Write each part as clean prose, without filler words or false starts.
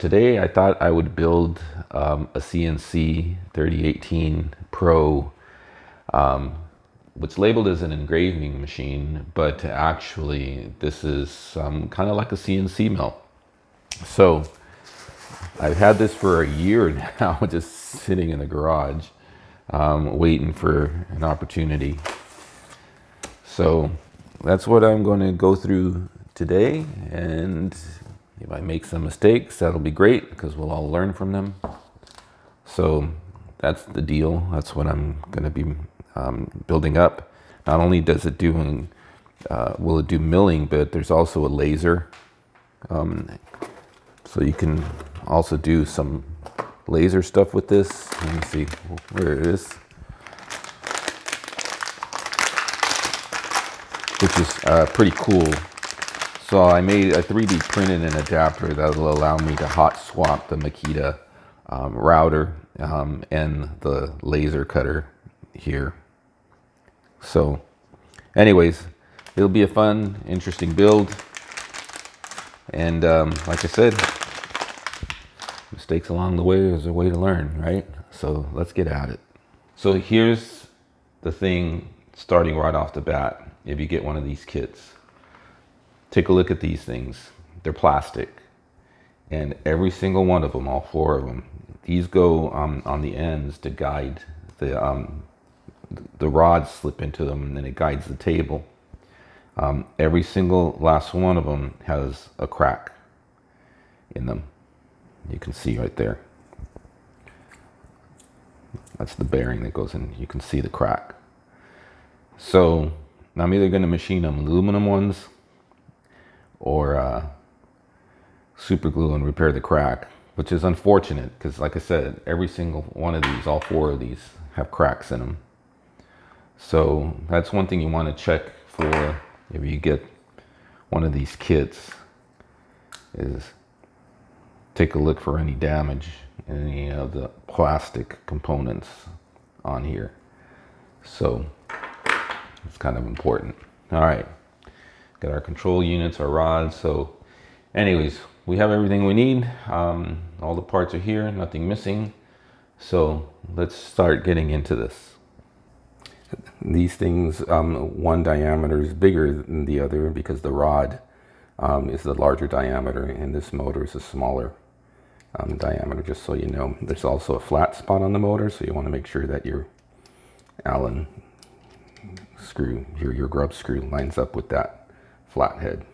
Today I thought I would build a CNC 3018 Pro, which labeled as an engraving machine, but actually this is kind of like a CNC mill. So I've had this for a year now, just sitting in the garage, waiting for an opportunity. So that's what I'm going to go through today, and if I make some mistakes, that'll be great because we'll all learn from them. So that's the deal. That's what I'm going to be building up. Not only does it do, will it do milling, but there's also a laser. So you can also do some laser stuff with this. Let me see where it is. Which is pretty cool. So I 3D printed an adapter that will allow me to hot swap the Makita router and the laser cutter here. So anyways, it'll be a fun, interesting build. And like I said, mistakes along the way is a way to learn, right? So let's get at it. So here's the thing, starting right off the bat. If you get one of these kits, take a look at these things. They're plastic, and every single one of them, all four of them, these go on the ends to guide the rods slip into them, and then it guides the table. Every single last one of them has a crack in them. You can see right there. That's the bearing that goes in. You can see the crack. So I'm either going to machine them aluminum ones or super glue and repair the crack, which is unfortunate because, like I said, every single one of these, all four of these, have cracks in them. So that's one thing you want to check for if you get one of these kits, is take a look for any damage in any of the plastic components on here. So it's kind of important. All right, got our control units, our rods. So anyways, we have everything we need. All the parts are here, nothing missing. So let's start getting into this. These things, one diameter is bigger than the other because the rod is the larger diameter and this motor is a smaller diameter, just so you know. There's also a flat spot on the motor, so you want to make sure that your Allen screw, your grub screw, lines up with that flat head.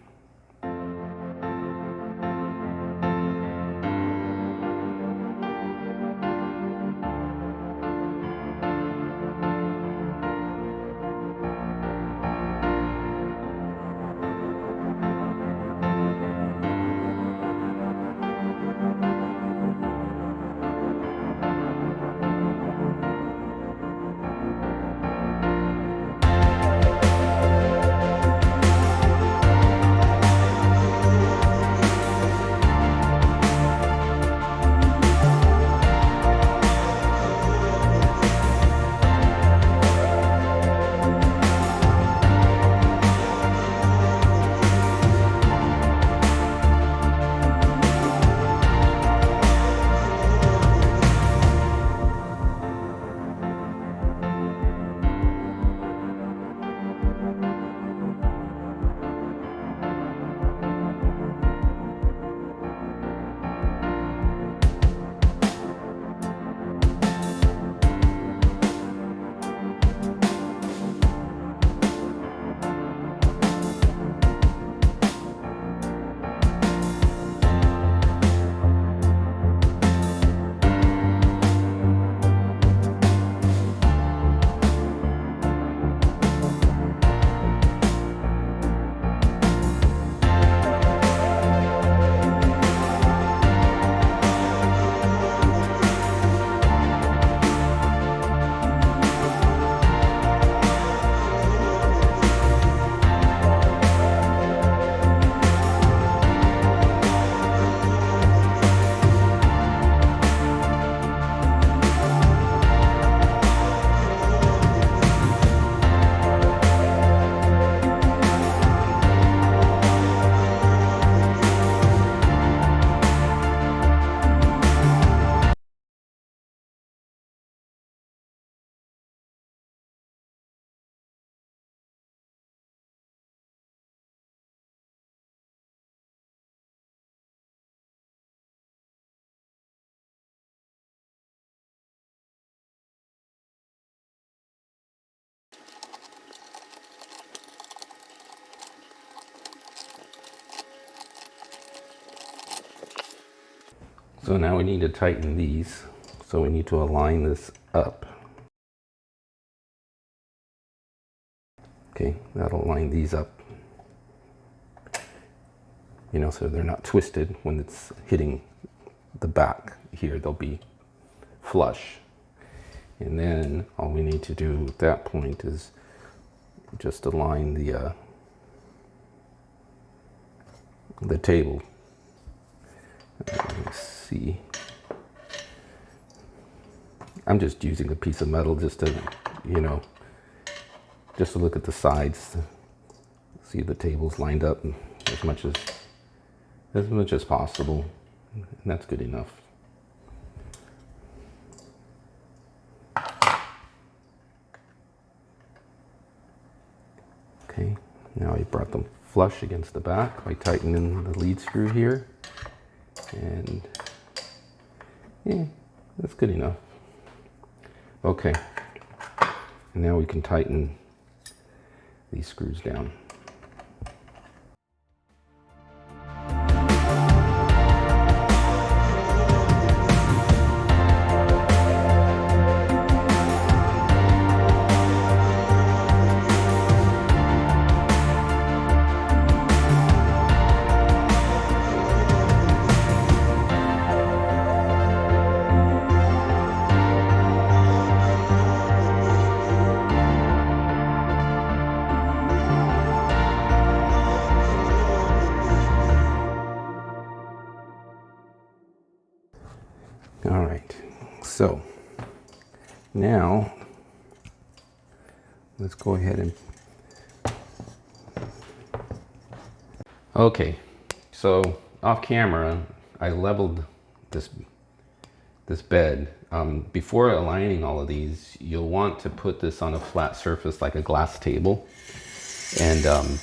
So now we need to tighten these. So we need to align this up. Okay, that'll line these up. You know, so they're not twisted when it's hitting the back here. They'll be flush. And then all we need to do at that point is just align the table. Let's see. I'm just using a piece of metal just to, you know, just to look at the sides, see the tables lined up as much as possible. And that's good enough. Okay, now I brought them flush against the back by tightening the lead screw here. And yeah, that's good enough. Okay, and now we can tighten these screws down. All right, so now let's go ahead and, okay, so off camera, I leveled this bed. Before aligning all of these, you'll want to put this on a flat surface like a glass table. And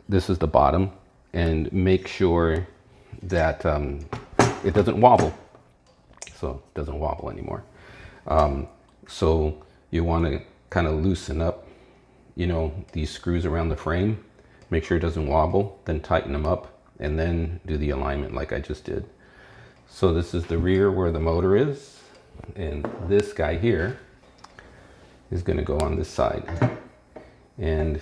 this is the bottom, and make sure that it doesn't wobble. So it doesn't wobble anymore. So you want to kind of loosen up, you know, these screws around the frame. Make sure it doesn't wobble, then tighten them up, and then do the alignment like I just did. So this is the rear where the motor is, and this guy here is going to go on this side. And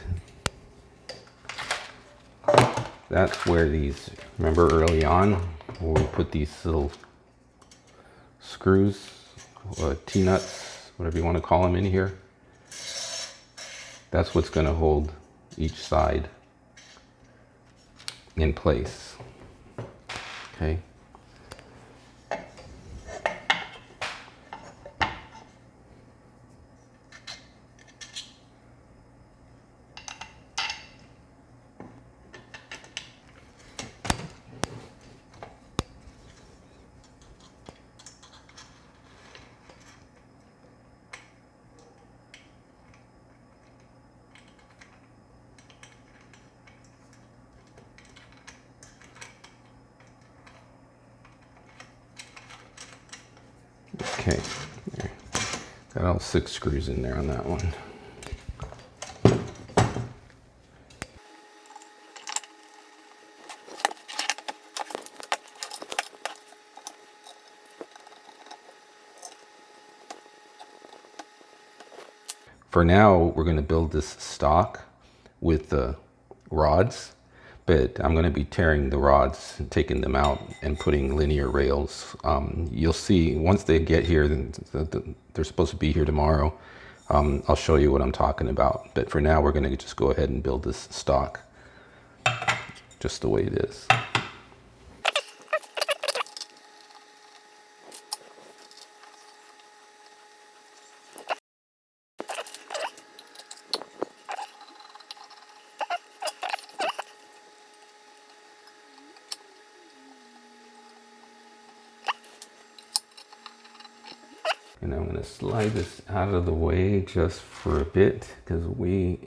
that's where these, remember early on where we put these little screws, T-nuts, whatever you want to call them in here. That's what's going to hold each side in place. Okay. Okay, there. Got all 6 screws in there on that one. For now, we're going to build this stock with the rods, but I'm going to be tearing the rods and taking them out and putting linear rails. You'll see once they get here, they're supposed to be here tomorrow. I'll show you what I'm talking about. But for now, we're going to just go ahead and build this stock just the way it is. And I'm going to slide this out of the way just for a bit because we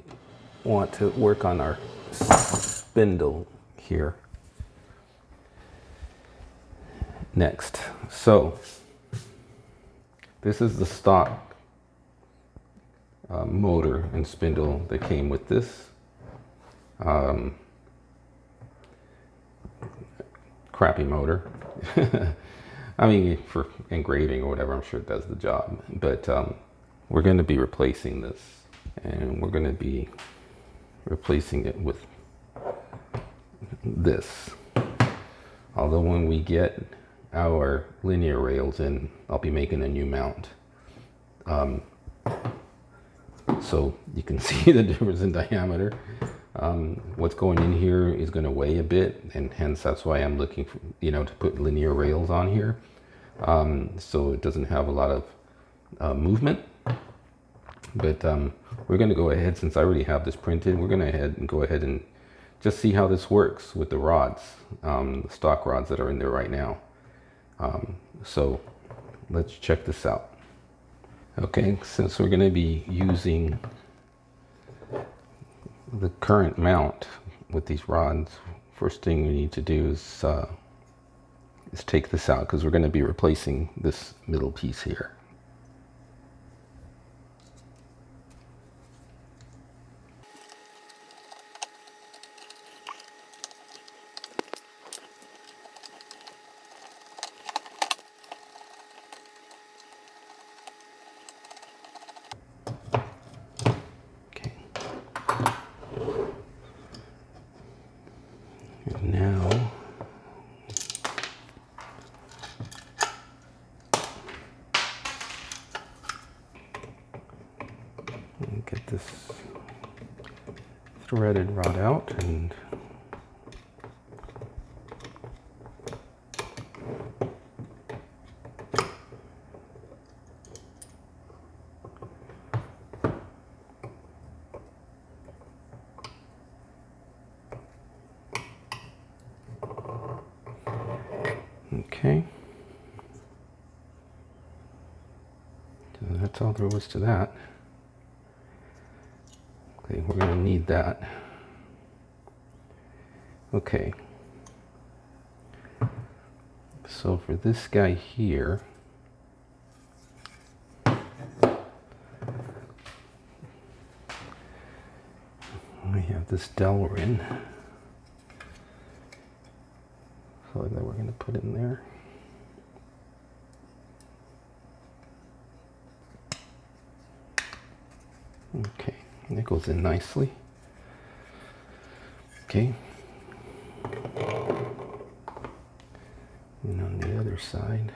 want to work on our spindle here next. So this is the stock motor and spindle that came with this. Of crappy motor. I mean, for engraving or whatever, I'm sure it does the job. But we're going to be replacing this, and we're going to be replacing it with this. Although when we get our linear rails in, I'll be making a new mount. So you can see the difference in diameter. What's going in here is going to weigh a bit, and hence that's why I'm looking for, to put linear rails on here, so it doesn't have a lot of movement. But we're going to go ahead, since I already have this printed, we're going to go ahead and just see how this works with the rods, the stock rods that are in there right now. So let's check this out. Okay, since we're going to be using the current mount with these rods, first thing we need to do is take this out, because we're going to be replacing this middle piece here. Now, get this threaded rod out, and okay. So that's all there was to that. Okay, we're going to need that. Okay. So for this guy here, we have this Delrin. So that we're going to put in there. Okay, and it goes in nicely. Okay. And on the other side,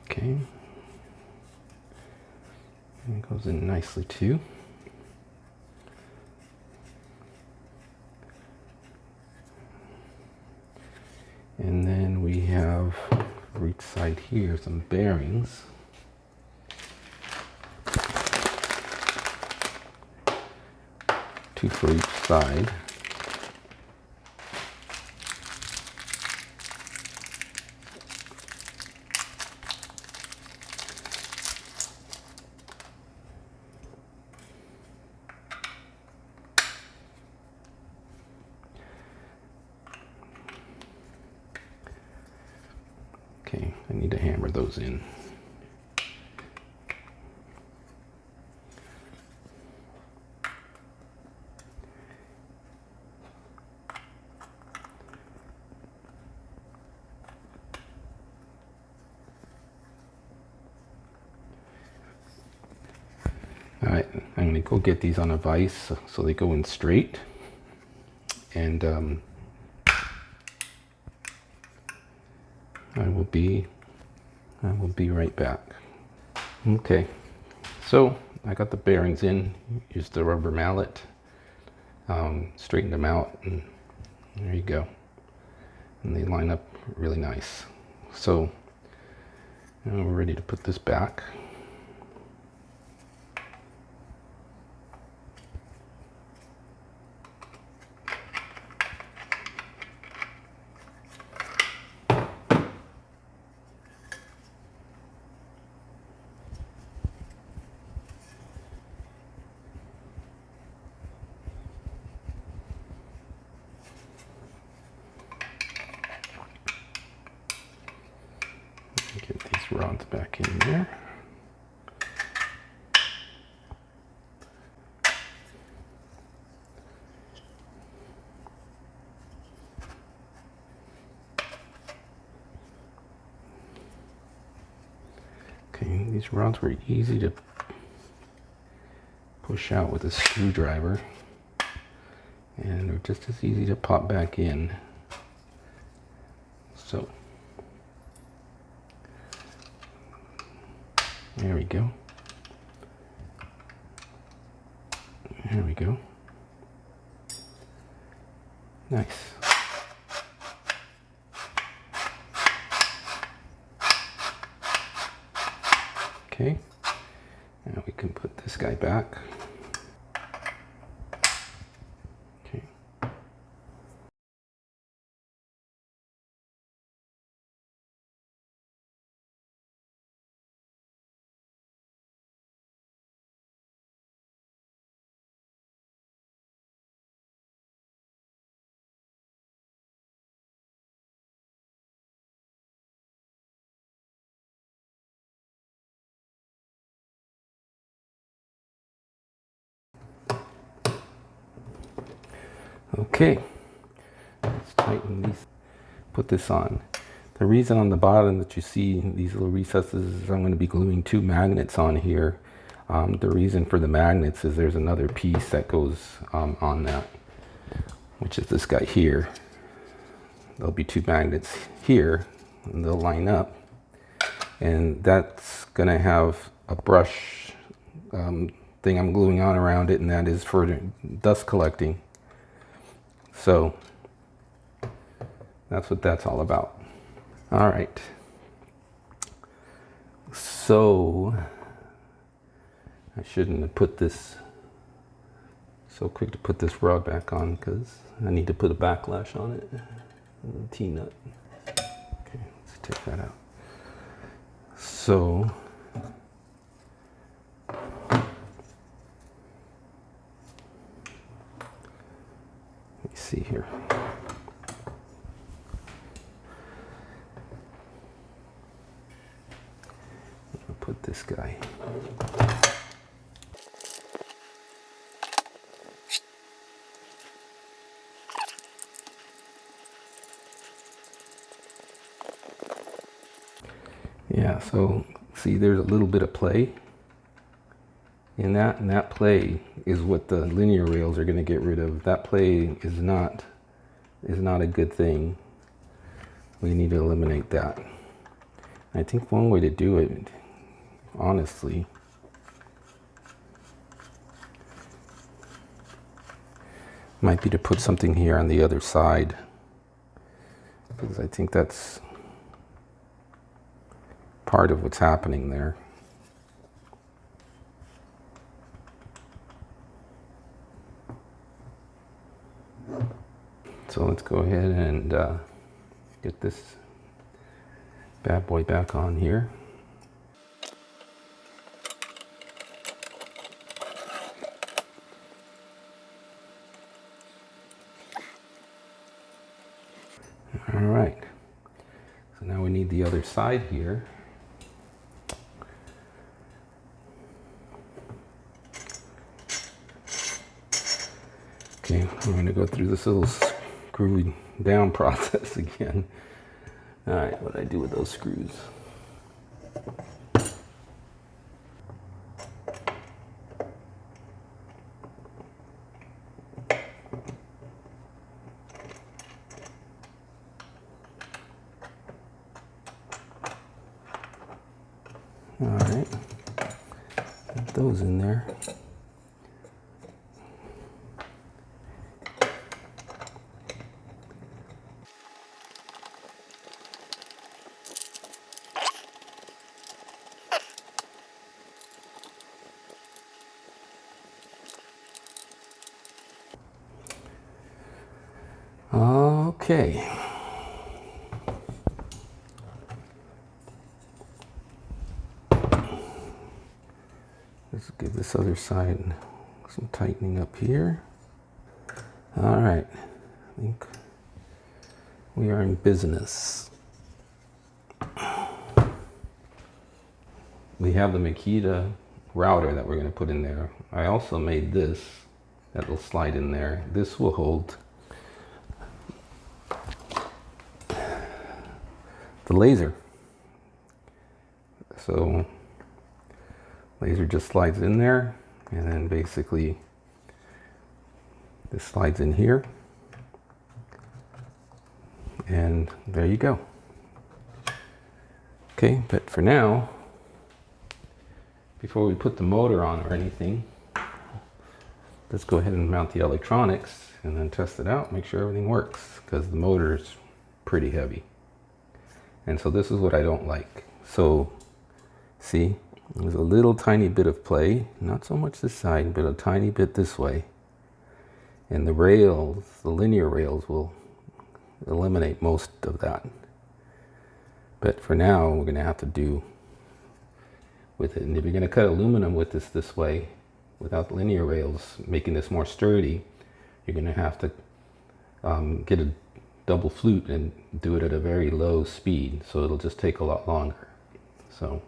okay, and it goes in nicely too. And then we have for each side here some bearings. Two for each side. Okay, I need to hammer those in. All right, I'm gonna go get these on a vise so they go in straight. And I will be right back. Okay, so I got the bearings in, used the rubber mallet, straightened them out, and there you go. And they line up really nice. So now we're ready to put this back. rods back in there. Okay, these rods were easy to push out with a screwdriver, and they're just as easy to pop back in. So there we go. There we go. Nice. Okay, now we can put this guy back. Okay. Okay, let's tighten these, put this on. The reason on the bottom that you see these little recesses is I'm going to be gluing 2 magnets on here. The reason for the magnets is there's another piece that goes on that, which is this guy here. There'll be 2 magnets here, and they'll line up. And that's going to have a brush thing I'm gluing on around it, and that is for dust collecting. So that's what that's all about. All right. So I shouldn't have put this so quick to put this rod back on, because I need to put a backlash on it. T-nut. Okay, let's take that out. So let me see here. I'll put this guy. Yeah, so see, there's a little bit of play in that, and that play is what the linear rails are going to get rid of. That play is not a good thing. We need to eliminate that. I think one way to do it, honestly, might be to put something here on the other side, because I think that's part of what's happening there. So let's go ahead and get this bad boy back on here. All right, so now we need the other side here. Okay, we're going to go through this little screw down process again. All right, what do I do with those screws? All right, put those in there. Okay. Let's give this other side some tightening up here. All right, I think we are in business. we have the Makita router that we're going to put in there. I also made this that will slide in there. This will hold the laser. So laser just slides in there, and then basically this slides in here, and there you go. Okay, but for now, before we put the motor on or anything, let's go ahead and mount the electronics and then test it out, make sure everything works, because the motor is pretty heavy. And so this is what I don't like. So see, there's a little tiny bit of play, not so much this side, but a tiny bit this way. And the rails, the linear rails, will eliminate most of that. But for now, we're going to have to do with it. And if you're going to cut aluminum with this way, without linear rails, making this more sturdy, you're going to have to get a double flute and do it at a very low speed. So it'll just take a lot longer. So,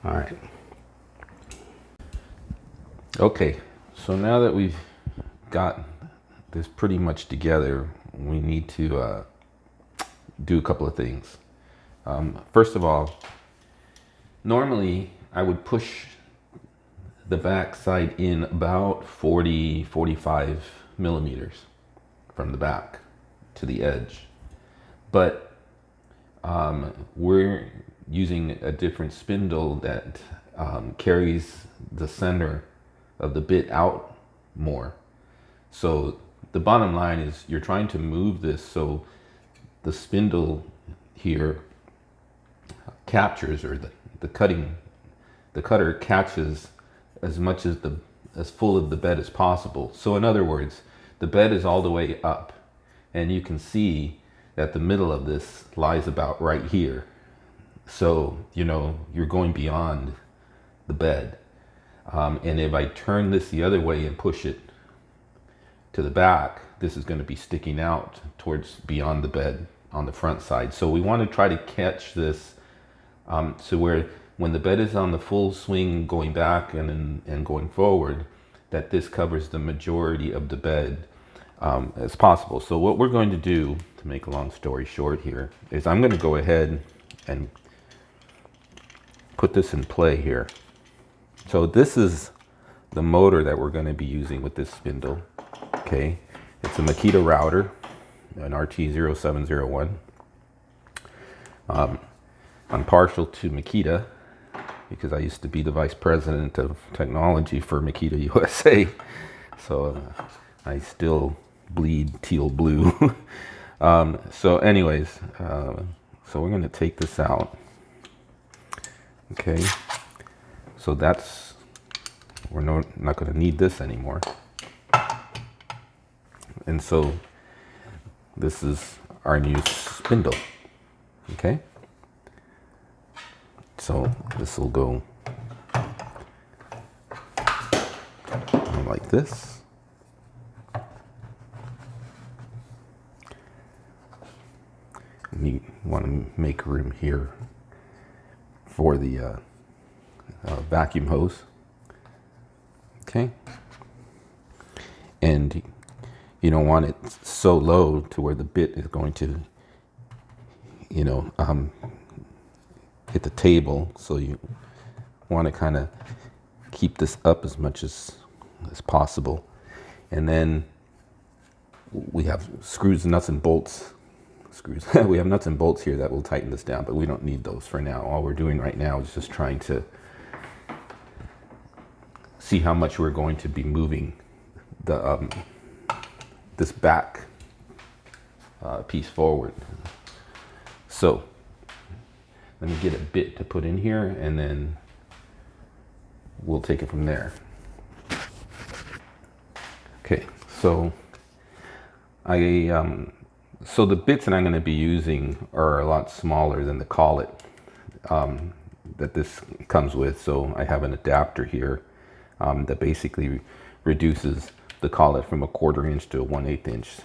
all right. Okay, so now that we've got this pretty much together, we need to do a couple of things. First of all, normally I would push the back side in about 40-45 millimeters from the back to the edge, but we're using a different spindle that carries the center of the bit out more. So the bottom line is you're trying to move this so the spindle here captures, or the cutter catches as much as full of the bed as possible. So in other words, the bed is all the way up, and you can see that the middle of this lies about right here. So, you know, you're going beyond the bed. And if I turn this the other way and push it to the back, this is going to be sticking out towards beyond the bed on the front side. So we want to try to catch this so where when the bed is on the full swing going back and going forward, that this covers the majority of the bed as possible. So what we're going to do, to make a long story short here, is I'm going to go ahead and put this in play here. So this is the motor that we're going to be using with this spindle. Okay, it's a Makita router, an RT0701. I'm partial to Makita because I used to be the vice president of technology for Makita USA. So I still bleed teal blue. So anyways, so we're going to take this out. Okay, so that's, we're not going to need this anymore. And so this is our new spindle. Okay, so this will go like this. And you want to make room here for the vacuum hose. Okay, and you don't want it so low to where the bit is going to, you know, hit the table. So you want to kind of keep this up as much as possible. And then we have screws, nuts and bolts. We have nuts and bolts here that will tighten this down, but we don't need those for now. All we're doing right now is just trying to see how much we're going to be moving the this back piece forward. So let me get a bit to put in here, and then we'll take it from there. Okay, so so the bits that I'm going to be using are a lot smaller than the collet that this comes with. So I have an adapter here that basically reduces the collet from 1/4 inch to 1/8 inch.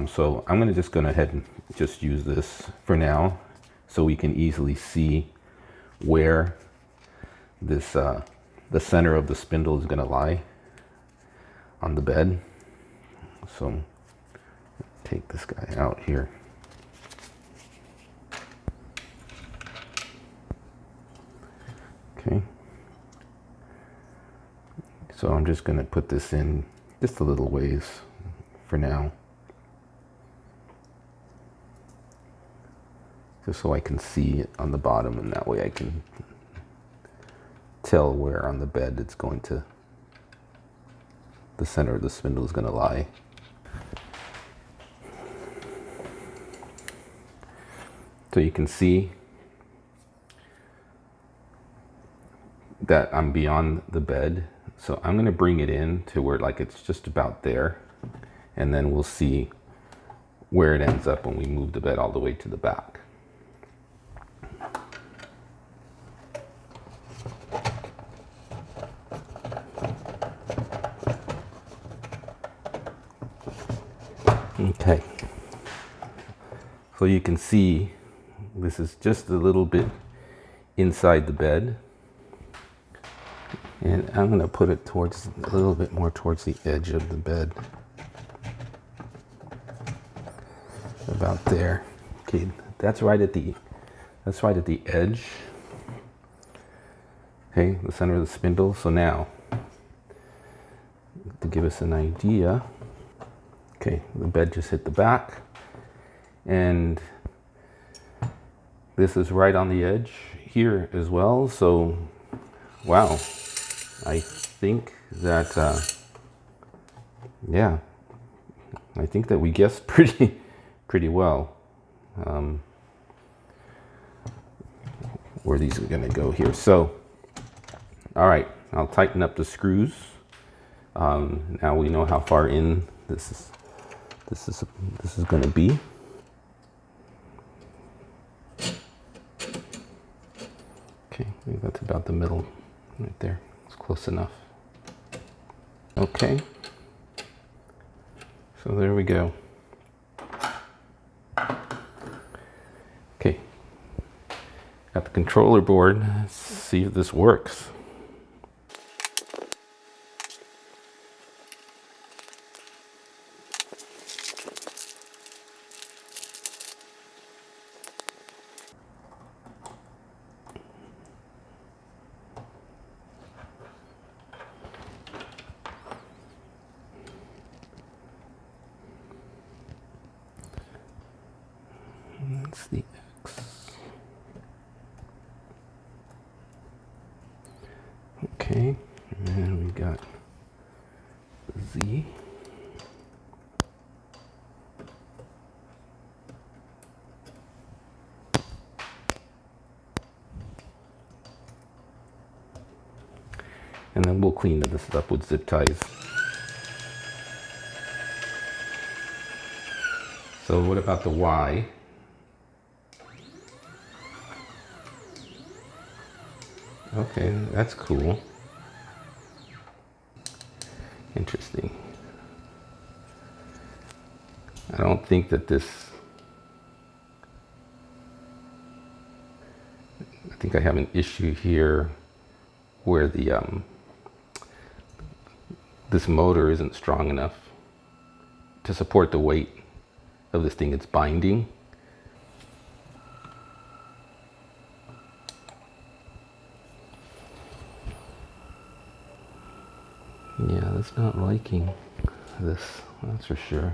So I'm going to just go ahead and just use this for now, so we can easily see where this the center of the spindle is going to lie on the bed. So take this guy out here. Okay. So I'm just going to put this in just a little ways for now, just so I can see it on the bottom, and that way I can tell where on the bed it's going to, the center of the spindle is going to lie. So you can see that I'm beyond the bed. So I'm going to bring it in to where like it's just about there, and then we'll see where it ends up when we move the bed all the way to the back. Okay, so you can see this is just a little bit inside the bed, and I'm going to put it towards a little bit more towards the edge of the bed, about there. Okay, that's right at the edge. Okay, the center of the spindle. So now, to give us an idea, okay, the bed just hit the back, and this is right on the edge here as well. So, wow, I think that, yeah, I think that we guessed pretty well where these are going to go here. So, all right, I'll tighten up the screws. Now we know how far in this is going to be. Okay, I think that's about the middle right there. It's close enough. Okay, so there we go. Okay, got the controller board. Let's see if this works. That's the X. Okay, and then we got Z. And then we'll clean this up with zip ties. So what about the Y? Okay, that's cool. Interesting. I don't think that this, I think I have an issue here where the this motor isn't strong enough to support the weight of this thing it's binding. Yeah, that's not liking this, that's for sure.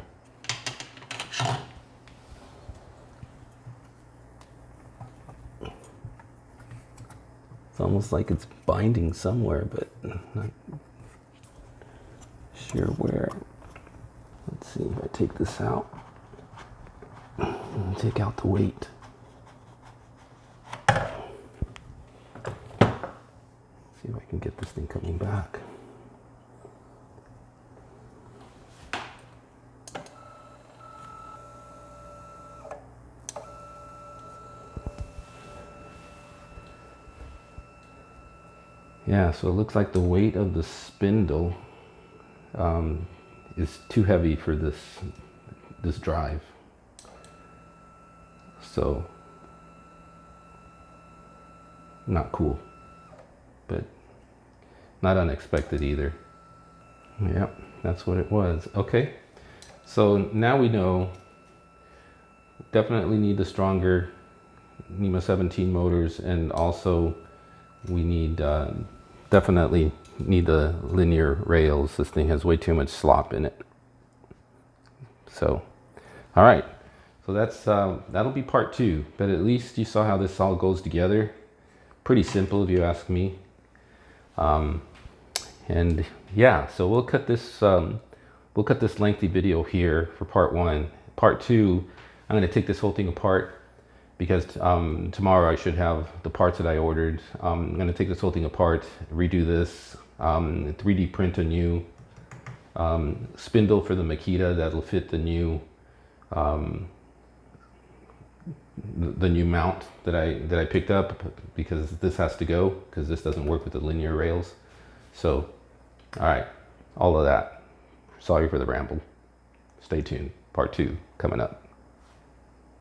It's almost like it's binding somewhere, but not sure where. Let's see if I take this out and take out the weight. See if I can get this thing coming back. Yeah, so it looks like the weight of the spindle is too heavy for this drive. So, not cool. But not unexpected either. Yep, that's what it was. Okay, so now we know definitely need the stronger NEMA 17 motors, and also we need definitely need the linear rails. This thing has way too much slop in it. So, all right, so that's that'll be part 2, but at least you saw how this all goes together. Pretty simple if you ask me. And yeah, so we'll cut this lengthy video here for part 1. Part 2, I'm going to take this whole thing apart, because tomorrow I should have the parts that I ordered. I'm going to take this whole thing apart, redo this, 3D print a new spindle for the Makita that'll fit the new mount that I picked up, because this has to go, because this doesn't work with the linear rails. So, all right, all of that. Sorry for the ramble. Stay tuned. Part 2 coming up.